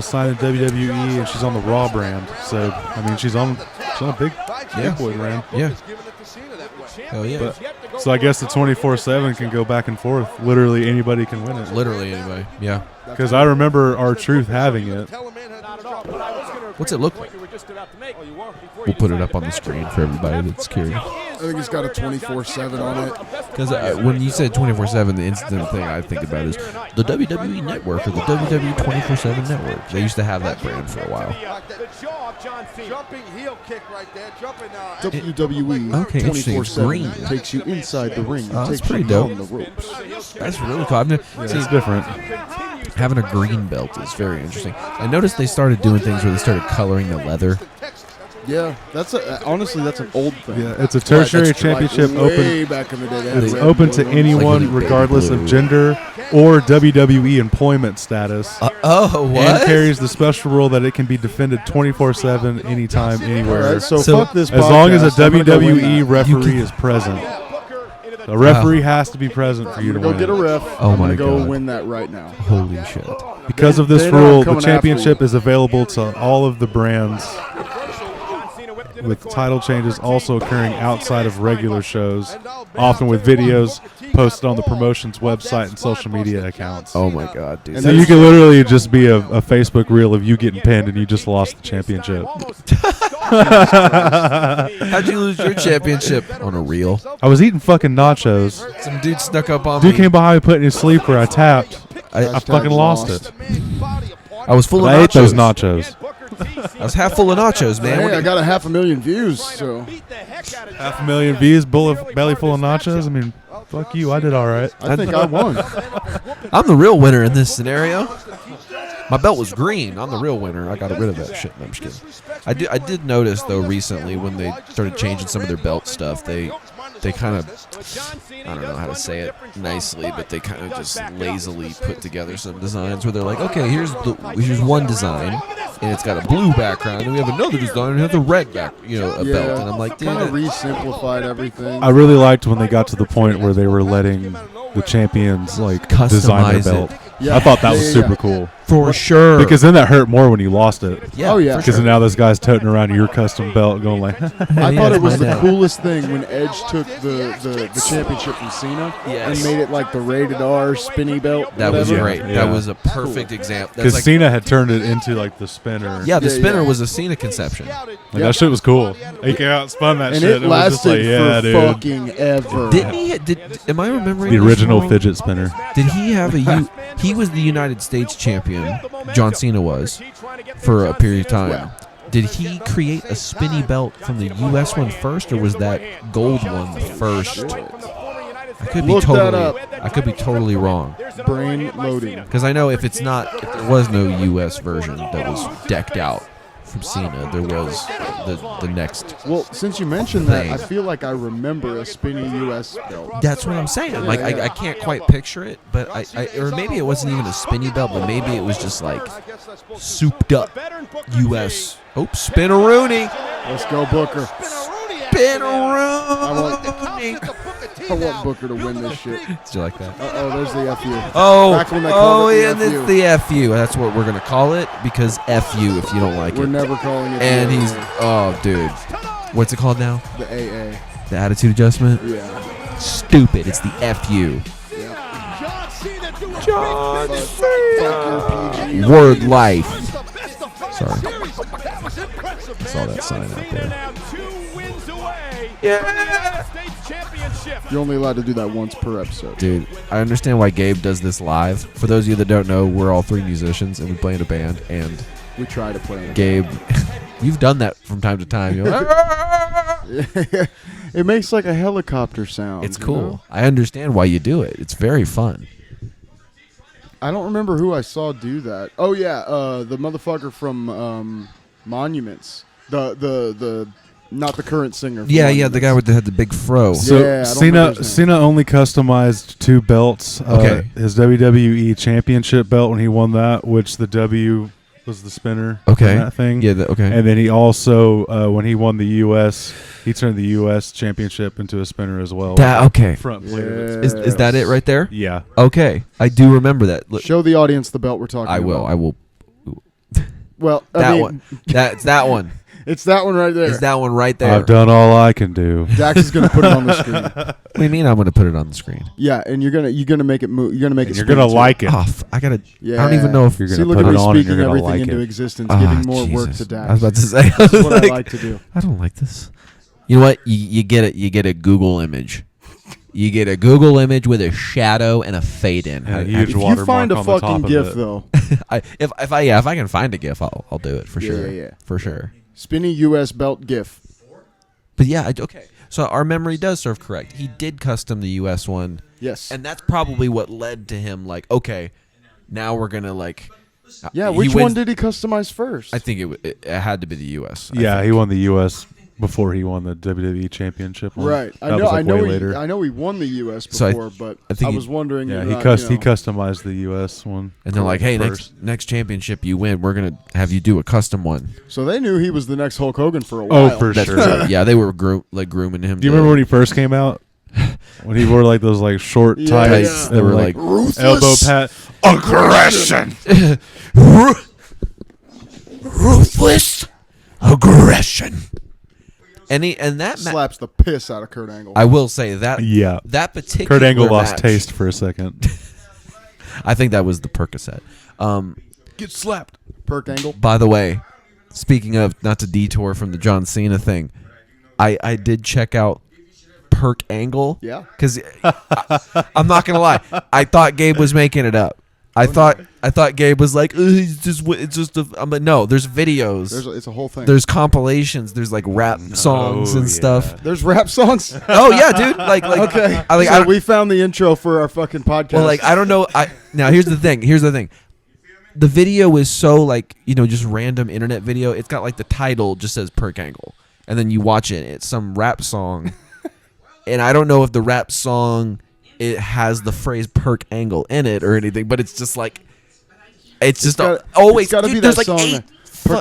signed at WWE and she's on the Raw brand. So I mean, she's on a big boy brand. Yeah. Hell yeah. But, so I guess the 24/7 can go back and forth. Literally anybody can win it. Literally anybody. Yeah. Because I remember R-Truth having it. What's it look like? We'll put it up on the screen for everybody that's curious. I think it's got a 24/7 on it. Because when you said 24/7, the instant thing I think about is the WWE Network or the WWE 24/7 Network. They used to have that brand for a while. Jumping heel kick right there. Jumping. WWE Okay, interesting. It's 24/7 green. takes you inside the ring. Oh, that's takes pretty you dope. on the ropes. That's really cool. I've never, Yeah, it's different. having a green belt is very interesting. I noticed they started doing things where they started coloring the leather. Yeah, honestly that's an old thing. Yeah, it's a tertiary That's championship like way open. back in the day. They had It's red open and to blue. anyone Like regardless blue. of gender or WWE employment status. Oh, And carries the special rule that it can be defended 24/7, anytime, All anywhere. right, so So, fuck this. As long as a podcast, I'm gonna go win WWE that. referee is present. A referee has to be present for you to Go get a win. ref. Oh I'm my gonna go God. win that right now. Holy shit. Because of this They know I'm rule, the coming championship after is available to all of the brands, with title changes also occurring outside of regular shows, often with videos posted on the promotion's website and social media accounts. Oh my god, dude. And So you can literally just be a Facebook reel of you getting pinned and you just lost the championship. How'd you lose your championship? On a reel. I was eating fucking nachos. Some dude snuck up on Dude me. came behind me putting his sleeper. I tapped. I Hashtag fucking lost lost. it. I was full of I ate those nachos. nachos. I was half full of nachos, man. Hey, I got 500,000 views, so 500,000 views, belly full of nachos. I mean, fuck you. I did all right. I think I won. I'm the real winner in this scenario. My belt was green. I'm the real winner. I got rid of that shit. No, I'm just kidding. I did notice though recently when they started changing some of their belt stuff, they they kind of, I don't know how to say it nicely, but they kind of just lazily put together some designs where they're like, okay, here's one design, and it's got a blue background, and we have another design and it has a red belt, and I'm like, dude, kind of re-simplified everything. I really liked when they got to the point where they were letting the champions design their Customize belt. it. Yeah. I thought that was Yeah. super cool. For sure. Because then that hurt more when you lost it. Yeah. Oh, yeah. Because now this guy's toting around your custom belt going like, I Yeah, thought it was it's the my dad. coolest thing when Edge took the championship from Cena and made it like the rated R spinny belt. That was whatever. great. Yeah. That was a perfect example. because That's Cena had turned it into like the spinner. yeah, the Yeah, spinner yeah. was a Cena conception. Like, that shit was cool. He came out and spun that And shit. it was just lasted like, yeah, for dude. fucking ever. Didn't he? Am I remembering The this original wrong? fidget spinner. Did he have he was the United States champion, John Cena was, for a period of time. Yeah. Did he create a spinny belt from the U.S. one first, or was that gold one the first? I could be Look that totally, up. I could be totally wrong. Brain loading. Because I know if there was no U.S. version that was decked out from Cena, there was the next. Well, since you mentioned that, Thing. I feel like I remember a spinny U.S. belt. That's what I'm saying. Like yeah. I can't quite picture it, but or maybe it wasn't even a spinny belt, but maybe it was just like souped up U.S. Oh, Spinaroonie, Let's go, Booker. Spinaroonie. I want Booker to win this shit. Did you like that? Uh-oh, there's the FU. Oh, Back when they called it the yeah, FU. it's the FU. That's what we're gonna call it because FU if you don't like We're it. never calling it And the he's dude, what's it called now? The AA. The attitude adjustment. Yeah. Stupid. It's the FU. Fuck your PG. Word life. Sorry. Saw that sign out there. Yeah. You're only allowed to do that once per episode. Dude, I understand why Gabe does this live. For those of you that don't know, we're all three musicians and we play in a band. And We try to play it. Gabe, you've done that from time to time. You're like, It makes like a helicopter sound. it's you cool. know? I understand why you do it. It's very fun. I don't remember who I saw do that. Oh yeah, the motherfucker from Monuments. The not the current singer. from Yeah, the Monuments. guy with had the big fro. So Yeah, I don't remember his name. Cena only customized 2 belts. Okay. His WWE Championship belt when he won that, which the W was the spinner. Okay. in that thing. Yeah, okay. And then he also, when he won the U.S., he turned the U.S. Championship into a spinner as well. Okay. Front Yeah. plate. Is that it right there? Yeah. Okay. I do remember that. Look, Show the audience the belt we're talking I about. will. I will. Well, I That mean, one. That's that one. It's that one right there. Is that one right there? I've done all I can do. Dax is gonna put it on the screen. What do you mean I'm going to put it on the screen? Yeah, and you're gonna make it move. You're gonna make And it. you're spin going to too. like it. Oh, I got to. Yeah. I don't even know if. You're See, going to look put at it me on and speaking you're going to everything like into it. existence, Ah, giving more work Jesus. to Dax. I was about to say. I That's was what like, I like to do. I don't like this. You know what? You get it. You get a Google image. You get a Google image with a shadow and a fade in. And a I- huge If you watermark find a on the top fucking of GIF it. though, if I can find a GIF, I'll do it for Yeah, sure. yeah. For sure. spinny U.S. belt GIF. But yeah, okay. So our memory does serve correct. He did custom the U.S. one, Yes. and that's probably what led to him like, okay, now we're gonna like. Yeah, he which wins- one did he customize first? I think it had to be the U.S. I Yeah, think. he won the U.S. before he won the WWE Championship one. Right. That was like way later. I know he won the U.S. So I- before, but I think I he- was wondering. Yeah, you he know, customized the U.S. one. And they're like, hey, first. next championship you win, we're gonna have you do a custom one. So they knew he was the next Hulk Hogan for a while. Oh, for That's sure. true. Yeah, they were grooming him. Do you remember when he first came out? When he wore like those like short Yeah, tights, yeah. They were like elbow pat. aggression, ruthless aggression. And that slaps the piss out of Kurt Angle. I will say that Yeah. that particular Kurt Angle lost match- taste for a second. I think that was the Percocet. Get slapped. Perk Angle. By the way, speaking of, not to detour from the John Cena thing, I did check out Perk Angle. Yeah. Because I'm not gonna lie, I thought Gabe was making it up. I thought Gabe was like, it's just I'm like, no, there's videos. It's a whole thing. There's compilations. There's like rap songs and yeah. stuff. There's rap songs. Oh yeah, dude. Like Okay. I like So I, we found the intro for our fucking podcast. well, like I don't know. Now here's the thing. The video is so like, just random internet video. It's got like the title just says Perk Angle, and then you watch it. It's some rap song, and I don't know if the rap song it has the phrase Perk Angle in it or anything, but it's just like it's just always. It's gotta Dude, be there's that like song, 8.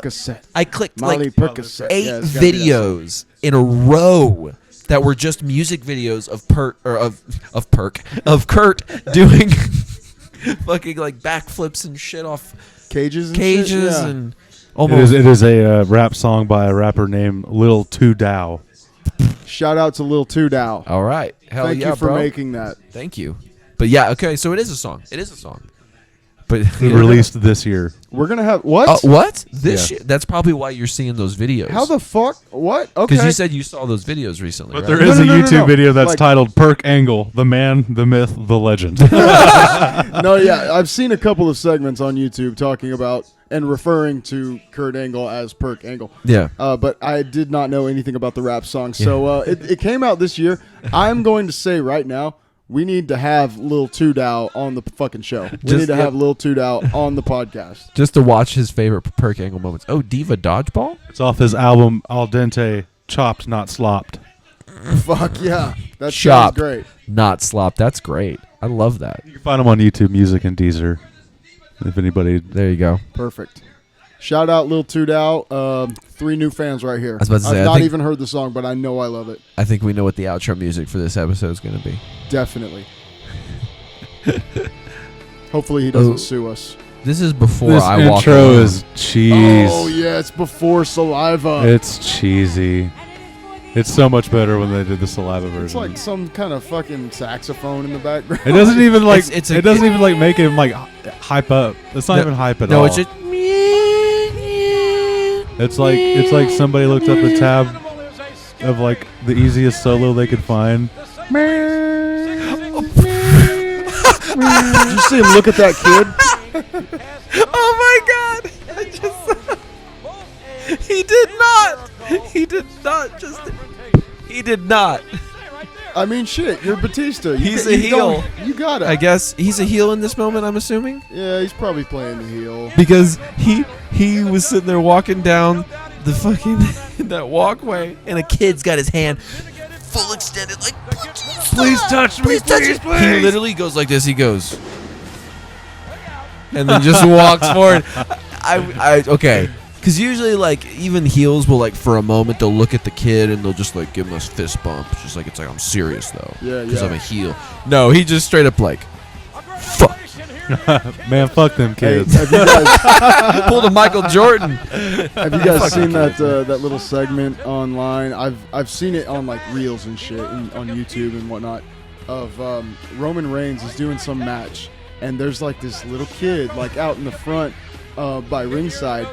Percocet. I clicked Molly like Percocet. 8 Yeah, it's gotta be that song. videos in a row that were just music videos of Kurt doing fucking like backflips and shit off Cages and shit, yeah. and almost. It is a rap song by a rapper named Lil Two Dow. Shout out to Lil Two Dow. All right, hell Thank yeah, you for bro. making that. Thank you. But yeah, okay, so it is a song. But Released this year. We're gonna have what? What? This Yeah. shit? That's probably why you're seeing those videos. How the fuck? What? Okay. Because you said you saw those videos recently. But right? there is No, a no, no, YouTube no. video that's Like- titled Perk Angle, the man, the myth, the legend. No, yeah, I've seen a couple of segments on YouTube talking about and referring to Kurt Angle as Perk Angle. Yeah. But I did not know anything about the rap song. So it came out this year. I'm going to say right now, we need to have Lil Two Dow on the fucking show. We need to have Lil Two Dow on the podcast. Just to watch his favorite Perk Angle moments. Oh, Diva Dodgeball? It's off his album Al Dente, Chopped Not Slopped. Fuck yeah. That sounds Chop. great. Not slop. That's great. I love that. You can find him on YouTube Music and Deezer. If anybody, There you go. Perfect. Shout out Lil Two Dow. 3 new fans right here. was about to say, I've I not think- even heard the song, but I know I love it. I think we know what the outro music for this episode is going to be. Definitely. Hopefully he doesn't Oh. sue us. This is before this I walk intro around. is cheese. Oh yeah, it's before Saliva. It's cheesy. It's so much better when they did the saliva version. It's like some kind of fucking saxophone in the background. it doesn't even like It's it doesn't even like make him like hype up. It's not No- even hype at No, all. it's just. It's like somebody looked up a tab of like the easiest solo they could find. Did you see him look at that kid? Oh my god! I just. He did not! He did not just. He did not. I mean, shit, you're Batista. He's You a heel. You got it. I guess he's a heel in this moment, I'm assuming? Yeah, he's probably playing the heel. Because he was sitting there walking down the fucking that walkway, and a kid's got his hand full extended, like, please touch me, please touch me. He literally goes like this. He goes, and then just walks forward. Okay. Because usually, like, even heels will, like, for a moment, they'll look at the kid and they'll just, like, give him a fist bump. It's just like, it's like, I'm serious, though. Yeah, Because yeah. I'm a heel. No, he just straight up, like, fuck. Man, fuck them Hey, kids. have you guys, Pulled a Michael Jordan. have you guys seen that little segment online? I've seen it on like reels and shit and on YouTube and whatnot. Of Roman Reigns is doing some match, and there's like this little kid like out in the front by ringside,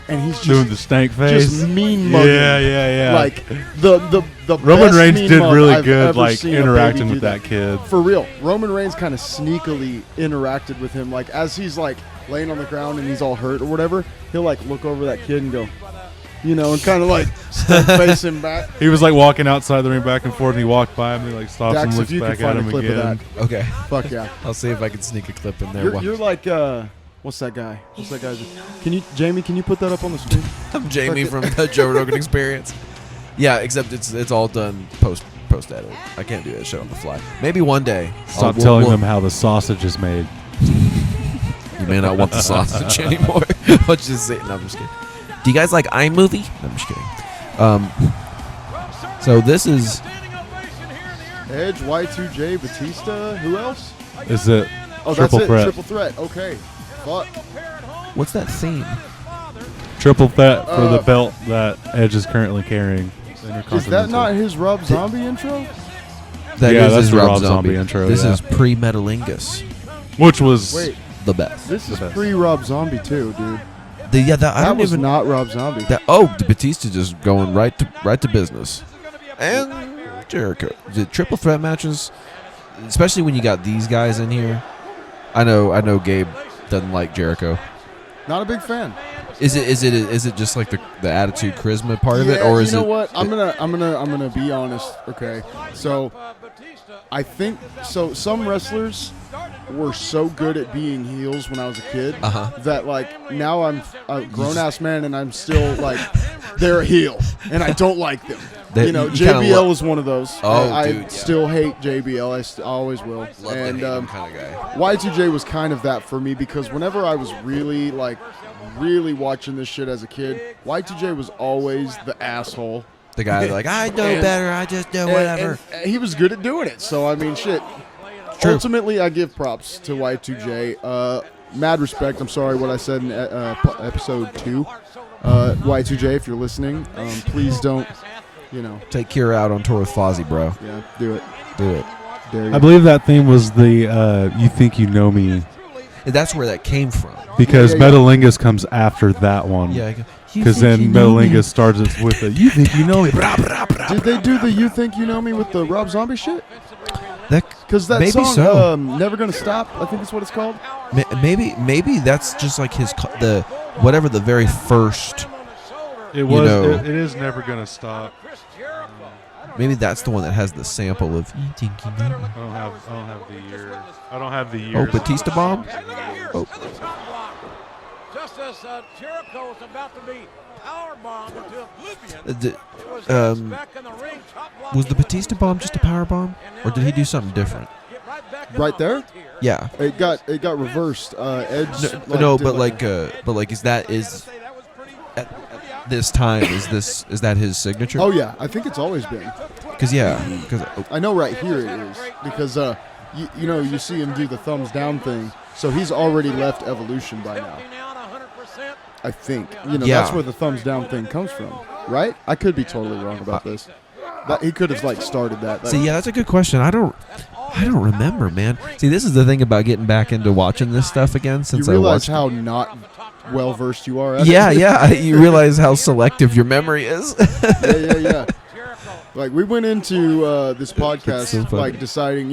and he's just Doing the stank face. just mean mugging. Yeah. Like the Roman best Reigns mean did mug really I've good, ever like seen a baby interacting do with that kid. For real, Roman Reigns kind of sneakily interacted with him, like as he's like laying on the ground and he's all hurt or whatever. He'll like look over that kid and go, you know, and kind of like face him back. He was like walking outside the ring back and forth, and he walked by him, and he like stops Dax, and if looks you can back at find a him clip again. of that, Okay. fuck yeah. I'll see if I can sneak a clip in there. You're like what's that guy? What's that guy's? Can you, Jamie? Can you put that up on the screen? I'm Jamie from the Joe Rogan Experience. Yeah, except it's all done post edit. I can't do that shit on the fly. Maybe one day. Stop telling them how the sausage is made. You may not want the sausage anymore. Let's just say. No, I'm just kidding. Do you guys like iMovie? No, I'm just kidding. So this is. Edge, Y2J, Batista. Who else? Is it Oh, triple that's it. threat? Triple threat. Okay. Fuck. What's that theme? Triple threat for the belt that Edge is currently carrying. Is that not his Rob Zombie intro? That Yeah, is that's his the Rob Rob Zombie Zombie intro, This yeah. is pre-Metalingus. Which was Wait, The best. this is The best. pre-Rob Zombie too, dude. I That don't was even. not Rob Zombie. The Batista just going right to business. And Jericho. The triple threat matches, especially when you got these guys in here. I know Gabe doesn't like Jericho. Not a big fan. Is it just like the attitude charisma part of it, Yeah, or is you know it? what? I'm gonna be honest. Okay, so I think so. Some wrestlers were so good at being heels when I was a kid that like now I'm a grown ass man and I'm still like they're a heel and I don't like them. You know, JBL is one of those. Oh, I dude, yeah. still hate JBL. I always will. Love and the hate kind of guy. Y2J was kind of that for me because whenever I was really watching this shit as a kid, Y2J was always the asshole. The guy like, I know better. I just do whatever. And he was good at doing it. So I mean, shit. True. Ultimately, I give props to Y2J. Mad respect. I'm sorry what I said in episode 2. Y2J, if you're listening, please don't. You know, Take KIRRA out on tour with Fozzy, bro. yeah, do it. Do it. Dare you. I believe that theme was the "You Think You Know Me" And that's where that came from. because Yeah. Metalingus comes after that one. Yeah. Because then Metalingus starts it with the "You Think You Know Me." Blah, blah, blah. Did they do the "You Think You Know Me" with the Rob Zombie shit? Because that Maybe song, so. "Never Gonna Stop," I think that's what it's called. Maybe that's just like the whatever the very first. It was. know- It is never gonna stop. Maybe that's the one that has the sample of. You think you know me? I don't have the year. I don't have the year. Oh, Batista bomb. Oh, Just as Jericho is about to be powerbombed into oblivion. Was the Batista bomb just a power bomb, or did he do something different? Right there, Yeah. it got reversed. Edge. No, did but like at this time is that his signature? Oh yeah, I think it's always been. because I know right here it is because you know you see him do the thumbs down thing, so he's already left Evolution by now. I think Yeah. that's where the thumbs down thing comes from, right? I could be totally wrong about this. But he could have like started that. See, yeah, that's a good question. I don't remember, man. See, this is the thing about getting back into watching this stuff again You since I realize watched. how not well versed you are at Yeah, it? yeah. You realize how selective your memory is. yeah. Like we went into this podcast so funny. like deciding,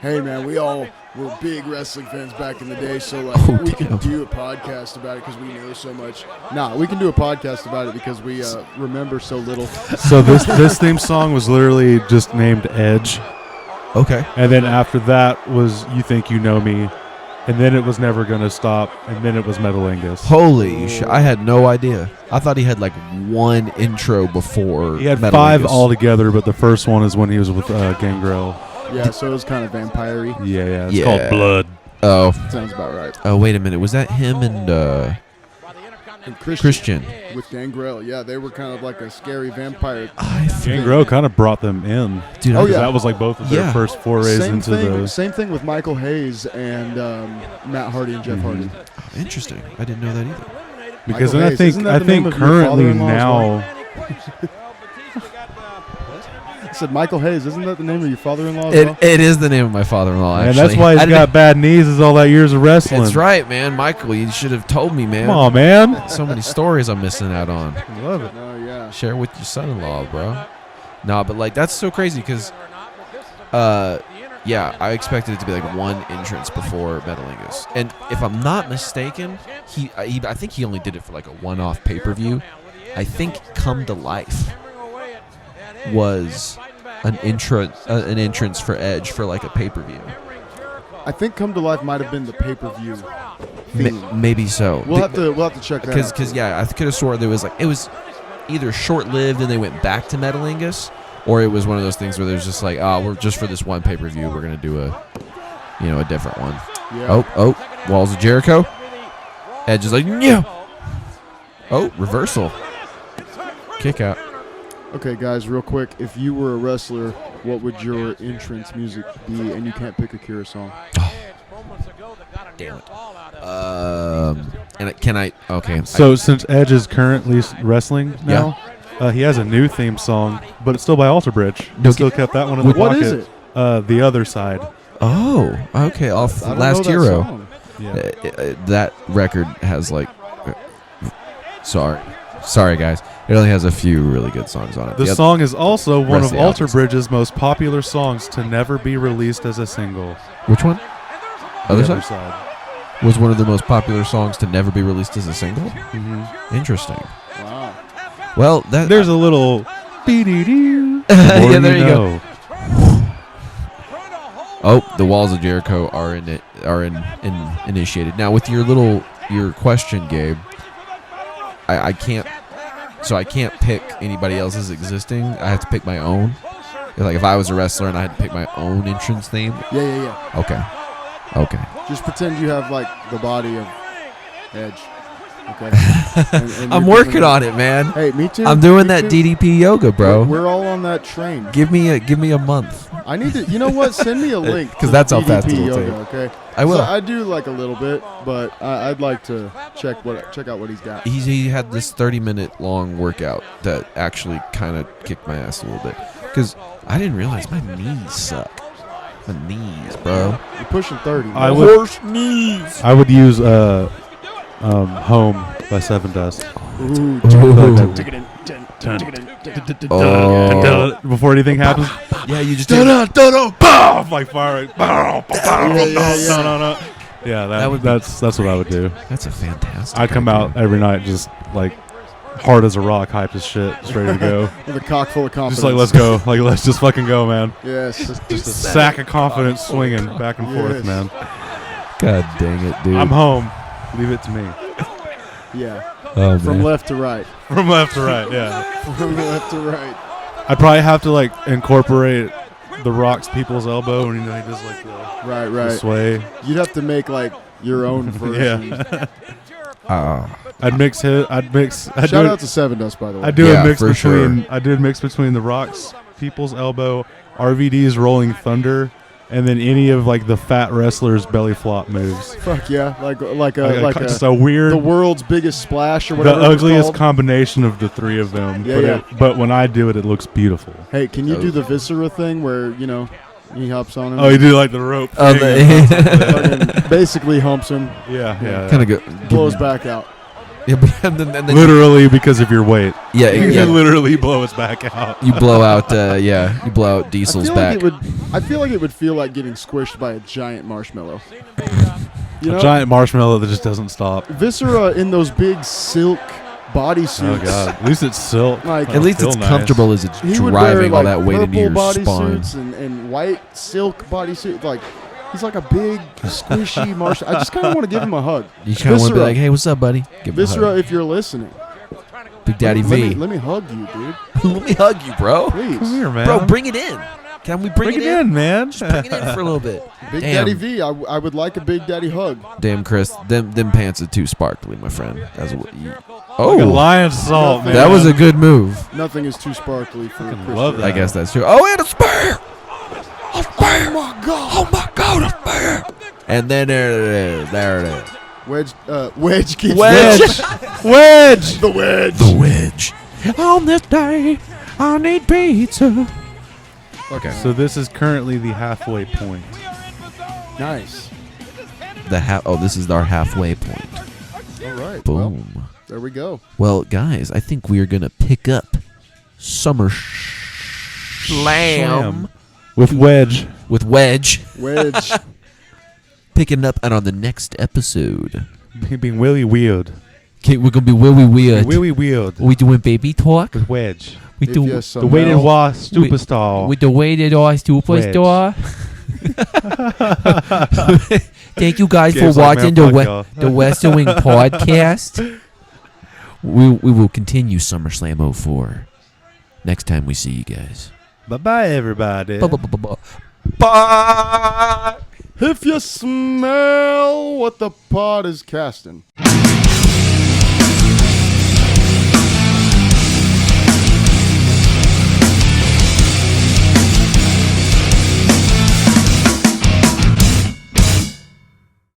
hey man, we all were big wrestling fans back in the day, so like Oh, we can damn. do a podcast about it because we know so much. Nah, we can do a podcast about it because we remember so little. So this theme song was literally just named Edge, Okay. and then after that was "You Think You Know Me," and then it was "Never Gonna Stop," and then it was Metalingus. Holy shit! I had no idea. I thought he had like one intro before. He had Metalingus. 5 altogether, but the first one is when he was with Gangrel. Yeah, so it was kind of vampire-y. Yeah, it's Yeah. called Blood. Oh, Sounds about right. oh, wait a minute. Was that him and And Christian? with Gangrel, yeah, they were kind of like a scary vampire. Gangrel kind of brought them in. Dude, Oh, Because yeah. that was like both of their Yeah. first forays into the. Same thing with Michael Hayes and Matt Hardy and Jeff Hardy. Interesting. I didn't know that either. Because Michael then Hayes, isn't that the name of your currently father-in-law as now. I said Michael Hayes, isn't that the name of your father-in-law as well? It is the name of my father-in-law. And Actually, that's why I he's didn't- got bad knees. Is all that years of wrestling. That's right, man. Michael, you should have told me, man. Come on, man. So many stories I'm missing out on. Love it. Oh yeah. Share with your son-in-law, bro. No, but like that's so crazy because, yeah, I expected it to be like one entrance before Metalingus, and if I'm not mistaken, I think he only did it for like a one-off pay-per-view. I think Come to Life was an entrance for Edge for like a pay-per-view. I think Come to Life might have been the pay-per-view theme. Maybe so. We'll have to check that out. Because yeah, I could have sworn there was like it was either short-lived and they went back to Metalingus, or it was one of those things where there's just like, oh, we're just for this one pay-per-view, we're gonna do a different one. Yeah. Oh, Walls of Jericho. Edge is like, yeah. Oh, reversal. Kick out. Okay, guys, real quick. If you were a wrestler, what would your entrance music be? And you can't pick a KIRRA song. Damn it. And can I? Okay. So since Edge is currently wrestling now, he has a new theme song, but it's still by Alter Bridge. No, Still kept that one in the What pocket. is it? The Other Side. Oh, okay. Off I don't Last know that Hero. song. Yeah. That record has like. Sorry, guys. It only has a few really good songs on it. The The song is also one rest of of the Alter albums. Bridge's most popular songs to never be released as a single. Which one? The Other Other Side Side. was one of the most popular songs to never be released as a single. Mm-hmm. Interesting. Wow. Well, that There's a little. Dee-dee-dee. Yeah, there you go. Oh, the Walls of Jericho are initiated now. With your question, Gabe, I can't So I can't pick anybody else's existing. I have to pick my own. Like if I was a wrestler and I had to pick my own entrance theme. Yeah. Okay. Just pretend you have like the body of Edge. Okay. And I'm you're working giving on it, man. Hey, me too. I'm doing Me that too. DDP yoga, bro. We're all on that train. Give me a month. I need to. You know what? Send me a link. 'Cause to that's how DDP fast it'll yoga, take. Okay. I will. So I do like a little bit, but I'd like to check out what he's got. He had this 30-minute long workout that actually kind of kicked my ass a little bit because I didn't realize my knees suck. My knees, bro. You're pushing 30. I man. would- Horse knees. I would use Home by Seven Dust. Ooh, Oh. Before anything happens, Yeah, you just boom, like firing. yeah. Yeah, That would be- that's what I would do. That's a fantastic. I'd come idea. out every night just like hard as a rock, hyped as shit, just ready to go. With a cock full of confidence. Just like let's go, like let's just fucking go, man. Yes. Just a sack of confidence swinging back and forth, Yes. man. God dang it, dude. I'm home. Leave it to me. Yeah. Oh, From man. left to right. From left to right, yeah. From left to right. I'd probably have to like incorporate the Rock's people's elbow, and he does like the Right. sway. You'd have to make like your own version. Yeah. I'd mix. I'd Shout do out to Seven Dust, by the way. I do Yeah, a mix for between. sure. I do a mix between the Rock's people's elbow, RVD's Rolling Thunder, and then any of like the fat wrestlers' belly flop moves. Fuck yeah, like Just a weird, the world's biggest splash or the whatever. it was ugliest called. combination of the three of them. Yeah, But when I do it, it looks beautiful. Hey, can you do the Viscera thing where he hops on him? Oh, you do like the rope. Oh, thing. Fucking basically humps him, yeah. kind of go. blows back out. Yeah, but, and then Literally because of your weight. yeah, You yeah. literally blow his back out. You blow out. You blow out Diesel's back. I feel like it would feel like getting squished by a giant marshmallow. You know, A giant marshmallow that just doesn't stop. Viscera in those big silk bodysuits. Oh god! At least it's silk. Like- At least Feel it's nice. comfortable as it's He would wear driving all like that weight into purple your spine. bodysuits and white silk bodysuit. Like he's like a big squishy marshmallow. I just kind of want to give him a hug. You kind of want to be Viscera. like, "Hey, what's up, buddy?" Give him a Viscera, hug. if you're listening, Big Daddy V. let me hug you, dude. Let me hug you, bro. Please. Come here, man. Bro, bring it in. Can we bring Bring it in, man. Just bring it in for a little bit. Big Damn. Daddy V, I would like a Big Daddy hug. Damn, Chris, them pants are too sparkly, my friend. That's what you. Like a Oh, lion's salt, man. that was a good move. Nothing is too sparkly for Fucking Chris. love that. I guess that's true. Oh, and a spear! A spear! Oh my god, a spear! And then there it is. There it is. Wedge keeps Wedge! Wedge. the wedge. The wedge. On this day, I need pizza. Okay. So this is currently the halfway point. Nice. This is our halfway point. All right. Well, Boom. there we go. Well, guys, I think we are gonna pick up SummerSlam Slam. With Wedge. with Wedge. Wedge. Picking up and on the next episode. Being really weird. Okay, we're gonna be really weird. Really weird. We doing baby talk. With Wedge. We If do you The smell- weighted war superstar. with the weighted eyes superstar. Thank you guys Gabe's for like, watching "Man, fuck the Western Wing podcast. We will continue SummerSlam 04 next time we see you guys. Bye-bye, everybody. Bye. If you smell what the pot is casting.